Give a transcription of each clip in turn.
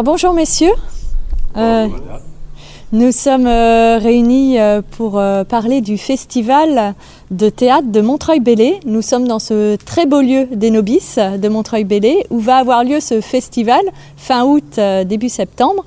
Bonjour messieurs, nous sommes réunis pour parler du festival de théâtre de Montreuil-Bellay. Nous sommes dans ce très beau lieu des Nobices de Montreuil-Bellay où va avoir lieu ce festival fin août, début septembre.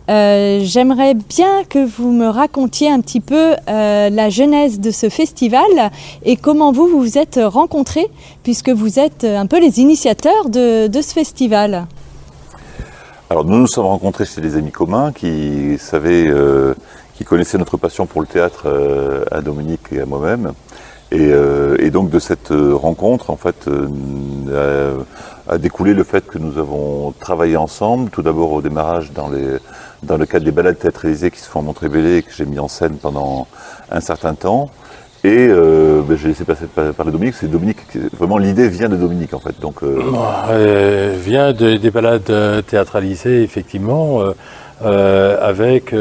J'aimerais bien que vous me racontiez un petit peu la genèse de ce festival et comment vous vous êtes rencontrés puisque vous êtes un peu les initiateurs de ce festival. Alors nous nous sommes rencontrés chez des amis communs qui connaissaient notre passion pour le théâtre à Dominique et à moi-même. Et donc de cette rencontre en fait a découlé le fait que nous avons travaillé ensemble, tout d'abord au démarrage dans le cadre des balades théâtralisées qui se font à Montreuil-Bellay et que j'ai mis en scène pendant un certain temps. Et j'ai laissé parler Dominique, c'est Dominique, vraiment l'idée vient de Dominique en fait. Donc, vient des balades théâtralisées effectivement, avec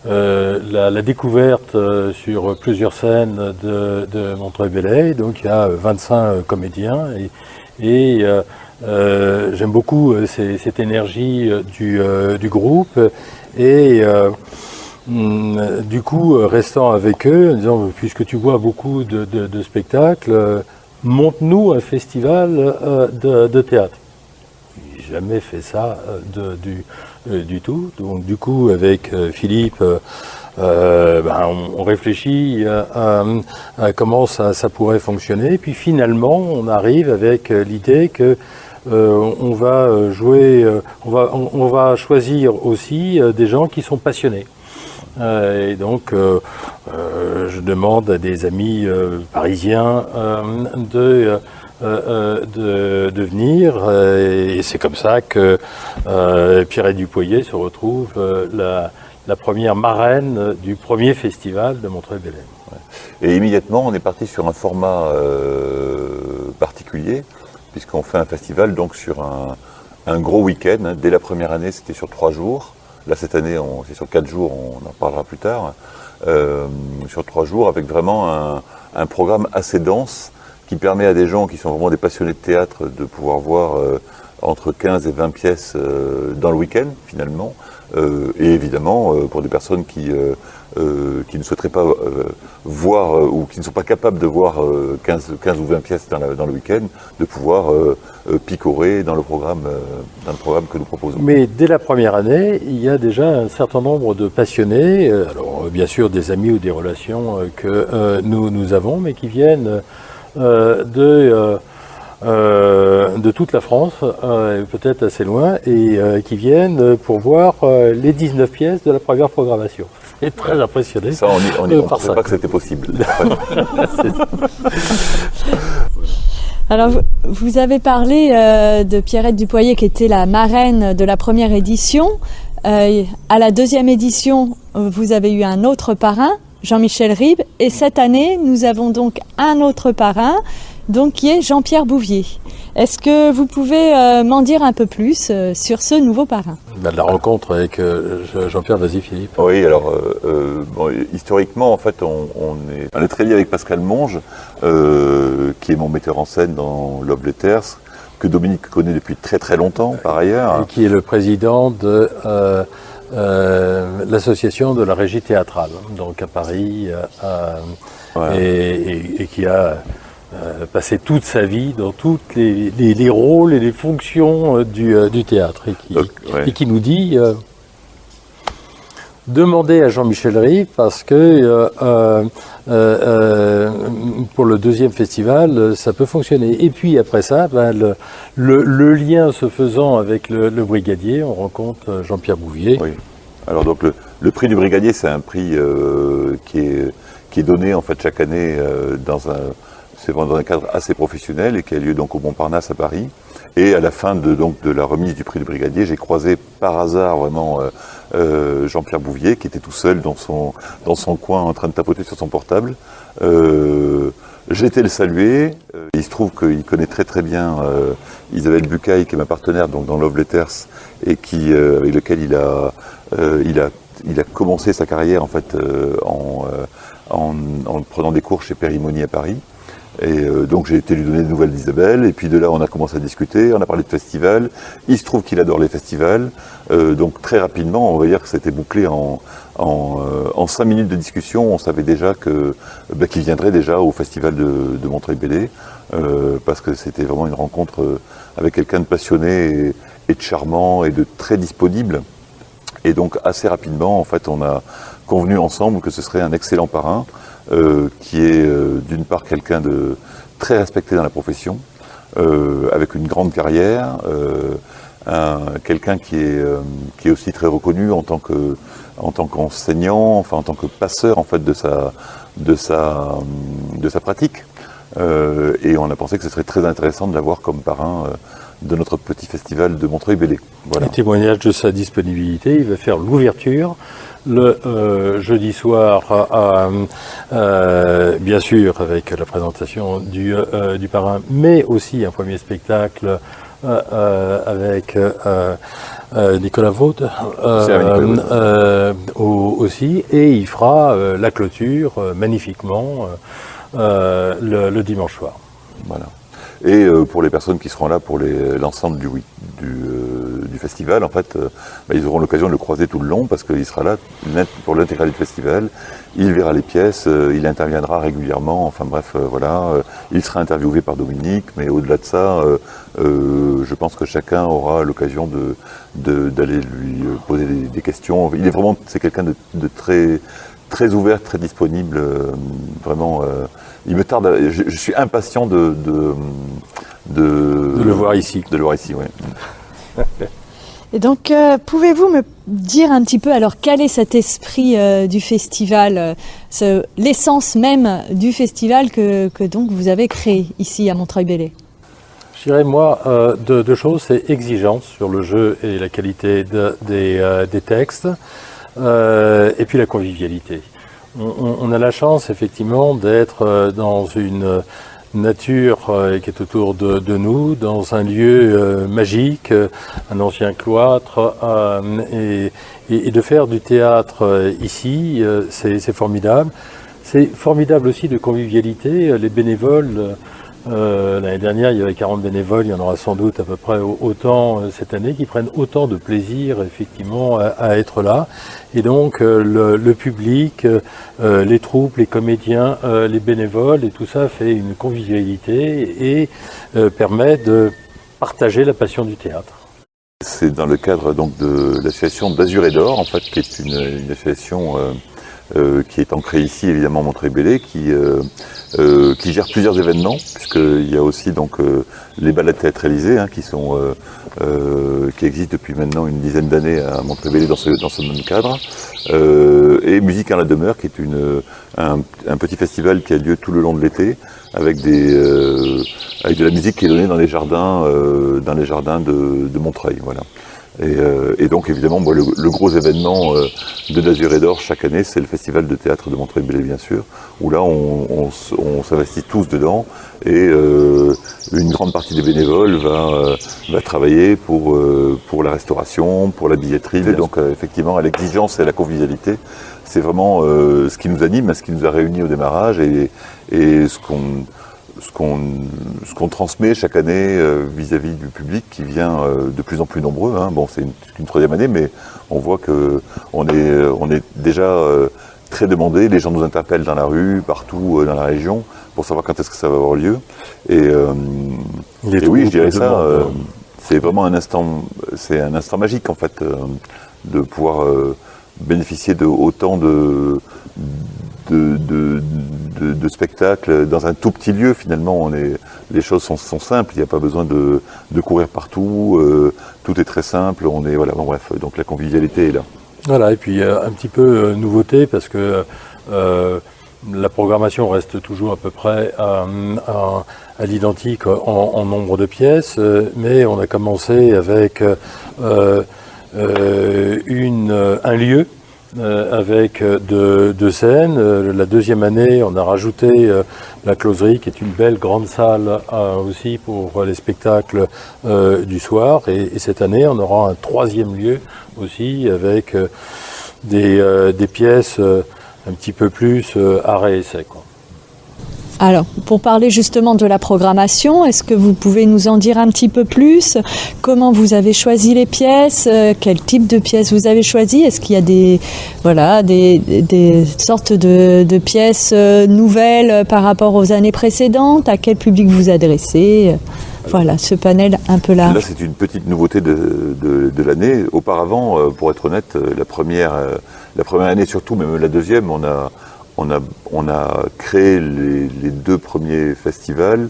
la découverte sur plusieurs scènes de Montreuil-Bellay. Donc il y a 25 comédiens et j'aime beaucoup cette énergie du groupe et du coup, restant avec eux, en disant, puisque tu vois beaucoup de spectacles, monte-nous un festival de théâtre. J'ai jamais fait ça du tout. Donc du coup, avec Philippe, on réfléchit à comment ça pourrait fonctionner. Puis finalement, on arrive avec l'idée que on va choisir aussi des gens qui sont passionnés. Et donc, je demande à des amis parisiens de venir, et c'est comme ça que Pierrette Dupoyer se retrouve la première marraine du premier festival de Montreuil-Bellay. Et immédiatement, on est parti sur un format particulier, puisqu'on fait un festival donc sur un gros week-end. Hein. Dès la première année, c'était sur 3 jours. Là, cette année, c'est sur 4 jours, on en parlera plus tard, sur 3 jours, avec vraiment un programme assez dense qui permet à des gens qui sont vraiment des passionnés de théâtre de pouvoir voir entre 15 et 20 pièces dans le week-end, finalement. Et évidemment, pour des personnes qui ne souhaiteraient pas voir ou qui ne sont pas capables de voir 15 ou 20 pièces dans le week-end, de pouvoir picorer dans le programme que nous proposons. Mais dès la première année, il y a déjà un certain nombre de passionnés, alors bien sûr des amis ou des relations que nous avons, mais qui viennent de toute la France, peut-être assez loin, et qui viennent pour voir les 19 pièces de la première programmation. C'est très impressionné. Ça, on ne pensait pas que c'était possible. Alors, vous avez parlé de Pierrette Dupoyer qui était la marraine de la première édition. À la deuxième édition, vous avez eu un autre parrain, Jean-Michel Ribes, et cette année, nous avons donc un autre parrain, donc qui est Jean-Pierre Bouvier. Est-ce que vous pouvez m'en dire un peu plus sur ce nouveau parrain ? La rencontre avec Jean-Pierre, vas-y Philippe. Oui, alors historiquement, en fait, on est très lié avec Pascal Monge, qui est mon metteur en scène dans Love Letters, que Dominique connaît depuis très très longtemps par ailleurs. Et qui est le président de l'association de la régie théâtrale, donc à Paris, et qui a passé toute sa vie dans tous les rôles et les fonctions du théâtre, et qui nous dit demandez à Jean-Michel Ribes parce que pour le deuxième festival, ça peut fonctionner. Et puis après ça, le lien se faisant avec le Brigadier, on rencontre Jean-Pierre Bouvier. Oui. Alors donc le prix du Brigadier, c'est un prix qui est donné en fait chaque année dans un cadre assez professionnel et qui a lieu donc au Montparnasse à Paris. Et à la fin de la remise du prix du Brigadier, j'ai croisé par hasard vraiment Jean-Pierre Bouvier qui était tout seul dans son coin en train de tapoter sur son portable. J'ai été le saluer. Il se trouve qu'il connaît très très bien Isabelle Bucaille, qui est ma partenaire donc dans Love Letters et avec lequel il a commencé sa carrière en fait en prenant des cours chez Périmoni à Paris. Et donc j'ai été lui donner des nouvelles d'Isabelle, et puis de là on a commencé à discuter, on a parlé de festival. Il se trouve qu'il adore les festivals, donc très rapidement, on va dire que c'était bouclé en 5 minutes de discussion. On savait déjà qu'il viendrait déjà au festival de Montreuil-Bellay, parce que c'était vraiment une rencontre avec quelqu'un de passionné et de charmant et de très disponible. Et donc assez rapidement, en fait, on a convenu ensemble que ce serait un excellent parrain, qui est d'une part quelqu'un de très respecté dans la profession, avec une grande carrière, quelqu'un qui est aussi très reconnu en tant qu'enseignant, enfin en tant que passeur en fait de sa pratique. Et on a pensé que ce serait très intéressant de l'avoir comme parrain de notre petit festival de Montreuil-Bellay. Voilà. Un témoignage de sa disponibilité, il va faire l'ouverture le jeudi soir, bien sûr avec la présentation du parrain, mais aussi un premier spectacle avec Nicolas Vaud aussi, et il fera la clôture magnifiquement le dimanche soir. Voilà. Et pour les personnes qui seront là pour l'ensemble du festival, en fait, ils auront l'occasion de le croiser tout le long parce qu'il sera là pour l'intégralité du festival. Il verra les pièces, il interviendra régulièrement, enfin bref, voilà. Il sera interviewé par Dominique, mais au-delà de ça, je pense que chacun aura l'occasion d'aller lui poser des questions. C'est quelqu'un de très, très ouvert, très disponible, vraiment. Il me tarde, je suis impatient de le voir ici. De le voir ici, oui. Et donc, pouvez-vous me dire un petit peu, alors, quel est cet esprit du festival, l'essence même du festival que donc vous avez créé ici à Montreuil-Bellay? Je dirais, moi, deux choses, c'est exigence sur le jeu et la qualité des textes, et puis la convivialité. On a la chance, effectivement, d'être dans une nature qui est autour de nous, dans un lieu magique, un ancien cloître, et de faire du théâtre ici, c'est formidable. C'est formidable aussi de convivialité. Les bénévoles, l'année dernière, il y avait 40 bénévoles, il y en aura sans doute à peu près autant cette année, qui prennent autant de plaisir, effectivement, à être là. Et donc, le public, les troupes, les comédiens, les bénévoles, et tout ça fait une convivialité et permet de partager la passion du théâtre. C'est dans le cadre donc de l'association d'Azur et d'Or, en fait, qui est une association qui est ancrée ici, évidemment, à Montreuil-Bellay, qui gère plusieurs événements, puisqu'il y a aussi donc les balades théâtralisées qui existent depuis maintenant une dizaine d'années à Montreuil-Bellay dans ce même cadre, et Musique à la demeure, qui est un petit festival qui a lieu tout le long de l'été, avec de la musique qui est donnée dans les jardins de Montreuil, voilà. Et donc évidemment, le gros événement de d'Azur et d'Or chaque année, c'est le festival de théâtre de Montreuil-Bellay, bien sûr, où là on s'investit tous dedans, et une grande partie des bénévoles va travailler pour la restauration, pour la billetterie. Et donc effectivement, à l'exigence et à la convivialité, c'est vraiment ce qui nous anime, ce qui nous a réunis au démarrage, et ce qu'on transmet chaque année vis-à-vis du public qui vient de plus en plus nombreux. Bon, c'est une troisième année, mais on voit qu'on est déjà très demandé. Les gens nous interpellent dans la rue, partout dans la région, pour savoir quand est-ce que ça va avoir lieu. Et oui, je dirais ça, c'est vraiment un instant magique, en fait, de pouvoir bénéficier de autant de spectacles dans un tout petit lieu. Finalement, les choses sont simples, il n'y a pas besoin de courir partout, tout est très simple, voilà, bon, bref, donc la convivialité est là. Voilà, et puis un petit peu nouveauté, parce que la programmation reste toujours à peu près à l'identique en nombre de pièces, mais on a commencé avec un lieu, avec deux scènes. La deuxième année, on a rajouté la closerie, qui est une belle grande salle aussi pour les spectacles du soir. Et cette année, on aura un troisième lieu aussi, avec des pièces un petit peu plus arrêt-essai, quoi. Alors, pour parler justement de la programmation, est-ce que vous pouvez nous en dire un petit peu plus? Comment vous avez choisi les pièces? Quel type de pièces vous avez choisi? Est-ce qu'il y a des sortes de pièces nouvelles par rapport aux années précédentes? À quel public vous adressez? Voilà, ce panel un peu large. Là, c'est une petite nouveauté de l'année. Auparavant, pour être honnête, la première année surtout, même la deuxième, on a créé les deux premiers festivals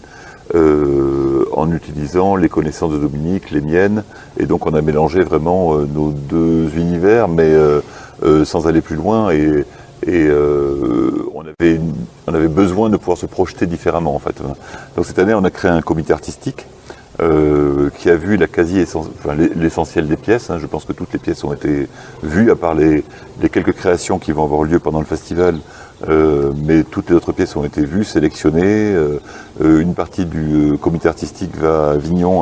en utilisant les connaissances de Dominique, les miennes, et donc on a mélangé vraiment nos deux univers, mais sans aller plus loin, et on avait besoin de pouvoir se projeter différemment en fait. Donc cette année, on a créé un comité artistique qui a vu l'essentiel des pièces. Je pense que toutes les pièces ont été vues, à part les quelques créations qui vont avoir lieu pendant le festival. Mais toutes les autres pièces ont été vues, sélectionnées. Une partie du comité artistique a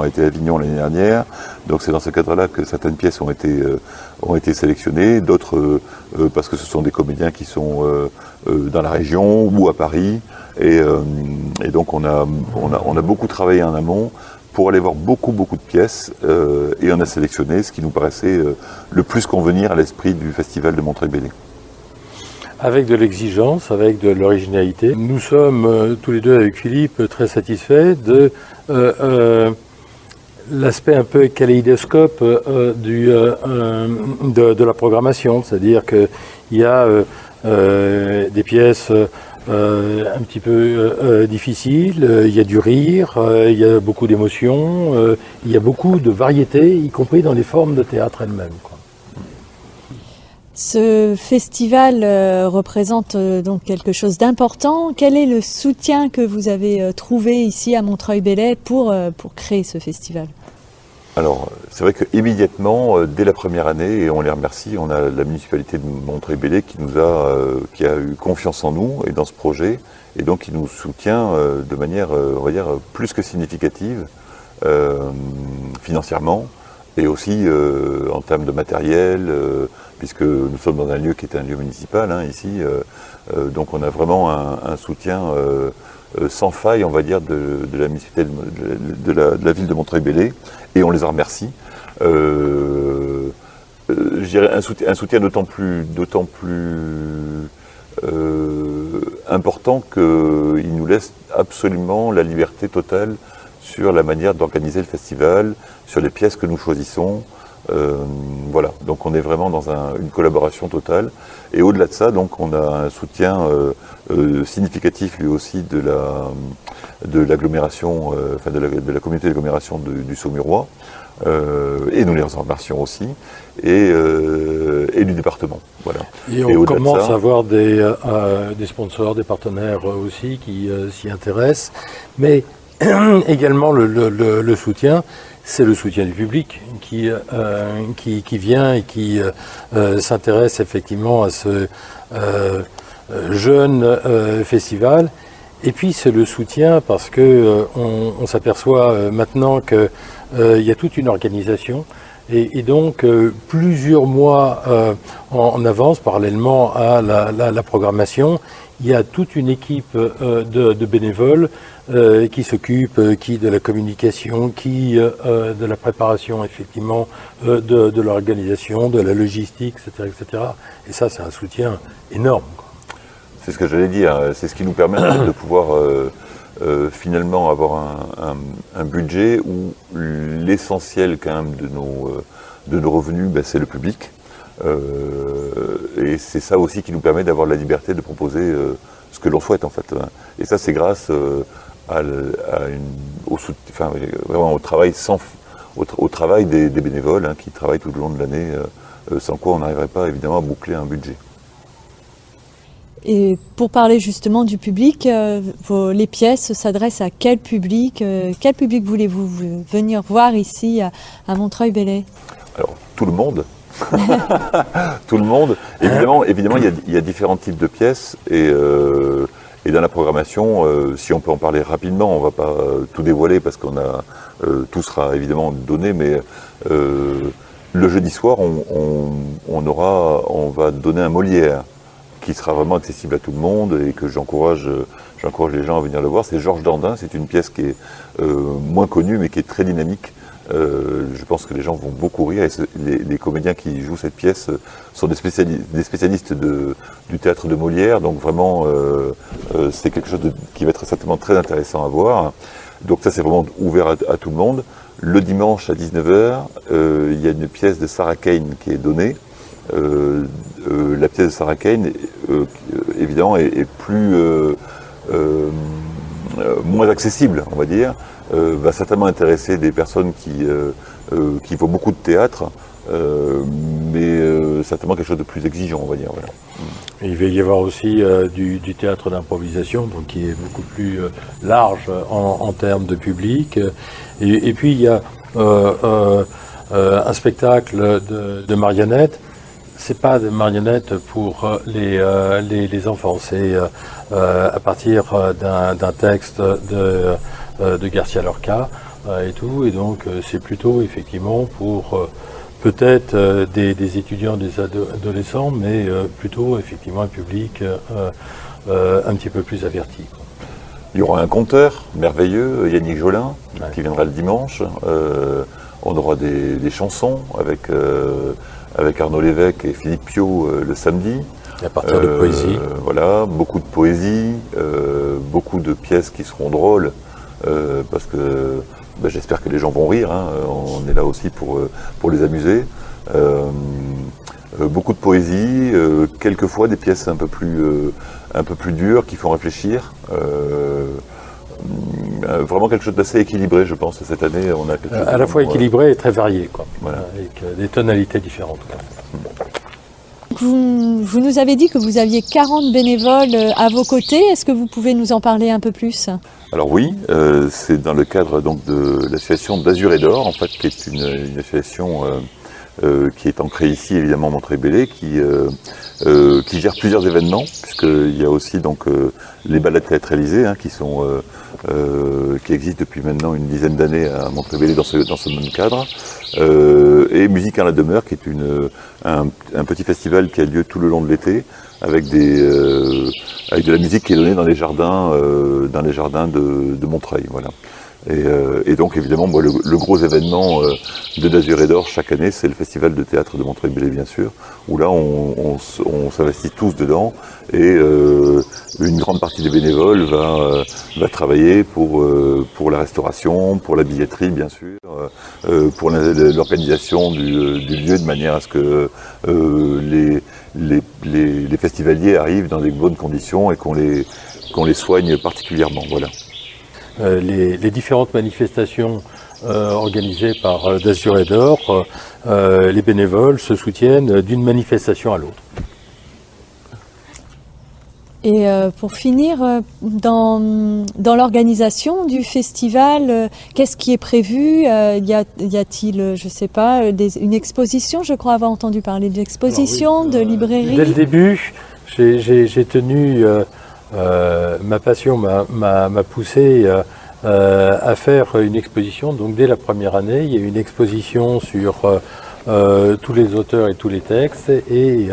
été à Avignon l'année dernière. Donc c'est dans ce cadre-là que certaines pièces ont été sélectionnées, d'autres parce que ce sont des comédiens qui sont dans la région ou à Paris. Et donc on a beaucoup travaillé en amont pour aller voir beaucoup de pièces, et on a sélectionné ce qui nous paraissait le plus convenir à l'esprit du festival de Montreuil-Bellay. Avec de l'exigence, avec de l'originalité. Nous sommes tous les deux avec Philippe très satisfaits de l'aspect un peu kaléidoscope de la programmation, c'est-à-dire qu'il y a des pièces un petit peu difficiles, il y a du rire, il y a beaucoup d'émotions, il y a beaucoup de variété, y compris dans les formes de théâtre elles-mêmes, quoi. Ce festival représente donc quelque chose d'important. Quel est le soutien que vous avez trouvé ici à Montreuil-Bellay pour créer ce festival? Alors, c'est vrai qu'immédiatement, dès la première année, et on les remercie, on a la municipalité de Montreuil-Bellay qui a eu confiance en nous et dans ce projet, et donc qui nous soutient de manière, on va dire, plus que significative, financièrement, et aussi en termes de matériel, puisque nous sommes dans un lieu qui est un lieu municipal, ici, donc on a vraiment un soutien sans faille, on va dire, de la municipalité de la ville de Montreuil-Bellay, et on les en remercie. Je dirais un soutien d'autant plus important qu'il nous laisse absolument la liberté totale sur la manière d'organiser le festival, sur les pièces que nous choisissons. Voilà, donc on est vraiment dans une collaboration totale. Et au-delà de ça, donc on a un soutien significatif lui aussi de l'agglomération, de la communauté d'agglomération du Saumurois, et nous les en remercions aussi, et du département. Voilà. Et on commence à avoir des sponsors, des partenaires aussi qui s'y intéressent, mais également le soutien. C'est le soutien du public qui vient et qui s'intéresse effectivement à ce jeune festival. Et puis c'est le soutien parce que on s'aperçoit maintenant qu'il y a toute une organisation et donc plusieurs mois en avance, parallèlement à la programmation, il y a toute une équipe de bénévoles qui s'occupe de la communication, de la préparation effectivement, de l'organisation, de la logistique, etc., etc. Et ça, c'est un soutien énorme, quoi. C'est ce que j'allais dire, c'est ce qui nous permet de pouvoir finalement avoir un budget où l'essentiel quand même de nos revenus, c'est le public. Et c'est ça aussi qui nous permet d'avoir la liberté de proposer ce que l'on souhaite en fait. Et ça, c'est grâce vraiment au travail des bénévoles qui travaillent tout le long de l'année, sans quoi on n'arriverait pas évidemment à boucler un budget. Et pour parler justement du public, les pièces s'adressent à quel public? Quel public voulez-vous venir voir ici à Montreuil-Bellay? Alors, tout le monde. Tout le monde. Évidemment, il y a différents types de pièces et dans la programmation, si on peut en parler rapidement, on ne va pas tout dévoiler parce tout sera évidemment donné, mais le jeudi soir, on va donner un Molière qui sera vraiment accessible à tout le monde et que j'encourage les gens à venir le voir. C'est Georges Dandin, c'est une pièce qui est moins connue mais qui est très dynamique. Je pense que les gens vont beaucoup rire et les comédiens qui jouent cette pièce sont des spécialistes du théâtre de Molière, donc vraiment c'est quelque chose qui va être certainement très intéressant à voir. Donc ça c'est vraiment ouvert à tout le monde. Le dimanche à 19h, il y a une pièce de Sarah Kane qui est donnée. La pièce de Sarah Kane, évidemment, est plus moins accessible, on va dire. Va certainement intéresser des personnes qui font beaucoup de théâtre, mais certainement quelque chose de plus exigeant, on va dire. Voilà. Et il va y avoir aussi du théâtre d'improvisation, donc qui est beaucoup plus large en termes de public. Et puis il y a un spectacle de marionnettes. C'est pas de marionnettes pour les enfants, c'est à partir d'un texte de Garcia Lorca et tout, et donc c'est plutôt effectivement pour peut-être des étudiants, des adolescents, mais plutôt effectivement un public un petit peu plus averti. Il y aura un conteur merveilleux, Yannick Jolin, qui viendra le dimanche. On aura des chansons avec Arnaud Lévesque et Philippe Piot le samedi. À partir de poésie. Voilà, beaucoup de poésie, beaucoup de pièces qui seront drôles, parce que j'espère que les gens vont rire, hein. On est là aussi pour les amuser. Beaucoup de poésie, quelquefois des pièces un peu plus dures qui font réfléchir. Vraiment quelque chose d'assez équilibré, je pense. Cette année, on a quelque chose à la fois équilibré et très varié, quoi. Voilà. Avec des tonalités différentes, quoi. Vous nous avez dit que vous aviez 40 bénévoles à vos côtés. Est-ce que vous pouvez nous en parler un peu plus ? Alors oui, c'est dans le cadre donc de l'association d'Azur et d'Or, en fait, qui est une association qui est ancrée ici, évidemment, à Montreuil-Bellay, qui gère plusieurs événements, puisqu'il y a aussi donc les balades théâtralisées, hein, qui existent depuis maintenant une dizaine d'années à Montreuil-Bellay dans ce même cadre, et Musique à la demeure, qui est un petit festival qui a lieu tout le long de l'été, avec de la musique qui est donnée dans les jardins de Montreuil, voilà. Et donc évidemment, moi, le gros événement de d'Azur et d'Or chaque année, c'est le festival de théâtre de Montreuil-Bellay, bien sûr, où là on s'investit tous dedans, et une grande partie des bénévoles va travailler pour la restauration, pour la billetterie, bien sûr, pour l'organisation du lieu, de manière à ce que les festivaliers arrivent dans des bonnes conditions et qu'on les soigne particulièrement, voilà. Les différentes manifestations organisées par d'Azur et d'Or, les bénévoles se soutiennent d'une manifestation à l'autre. Et pour finir, dans l'organisation du festival, qu'est-ce qui est prévu ? Y a-t-il, je ne sais pas, une exposition ? Je crois avoir entendu parler d'exposition, de librairie. Dès le début, j'ai tenu... ma passion m'a poussé à faire une exposition. Donc dès la première année, il y a eu une exposition sur tous les auteurs et tous les textes. Et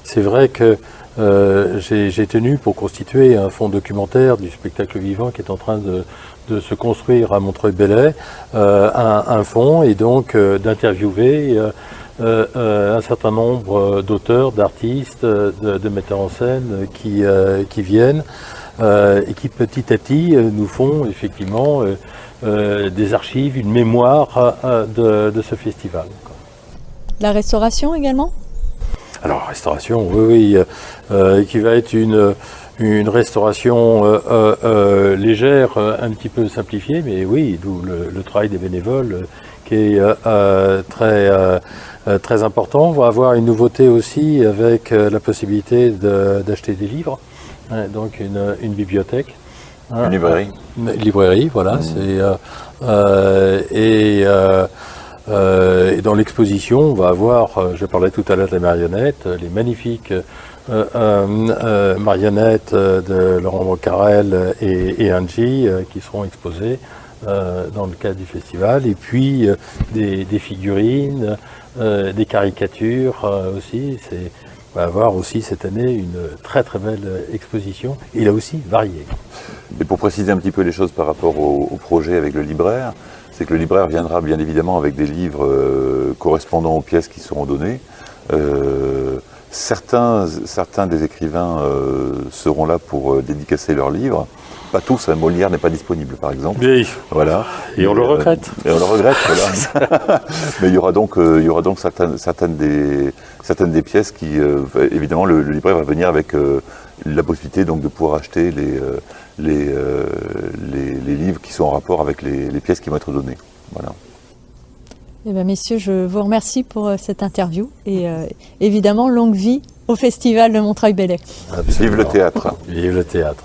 c'est vrai que j'ai tenu pour constituer un fonds documentaire du spectacle vivant qui est en train de se construire à Montreuil-Bellay, un fonds, et donc d'interviewer un certain nombre d'auteurs, d'artistes, de metteurs en scène qui viennent et qui petit à petit nous font effectivement des archives, une mémoire de ce festival. La restauration également ? Alors restauration, oui, qui va être une restauration légère, un petit peu simplifiée, mais oui, d'où le travail des bénévoles qui est très important. On va avoir une nouveauté aussi avec la possibilité d'acheter des livres, hein, donc une bibliothèque. Une librairie. Une librairie, voilà. Et dans l'exposition, on va avoir, je parlais tout à l'heure des marionnettes, les magnifiques marionnettes de Laurent Bocarel et Angie qui seront exposées dans le cadre du festival, et puis des figurines, des caricatures aussi. va avoir aussi cette année une très très belle exposition, et là aussi variée. Et pour préciser un petit peu les choses par rapport au projet avec le libraire, c'est que le libraire viendra bien évidemment avec des livres correspondant aux pièces qui seront données. Certains des écrivains seront là pour dédicacer leurs livres. Pas tous, hein, Molière n'est pas disponible par exemple. Oui. Voilà. Et on le regrette. Et on le regrette, voilà. Mais il y aura donc certaines des pièces qui, évidemment, le libraire va venir avec la possibilité donc de pouvoir acheter les livres qui sont en rapport avec les pièces qui vont être données. Voilà. Eh bien, messieurs, je vous remercie pour cette interview et évidemment, longue vie au Festival de Montreuil-Bellay. Vive le théâtre. Vive le théâtre.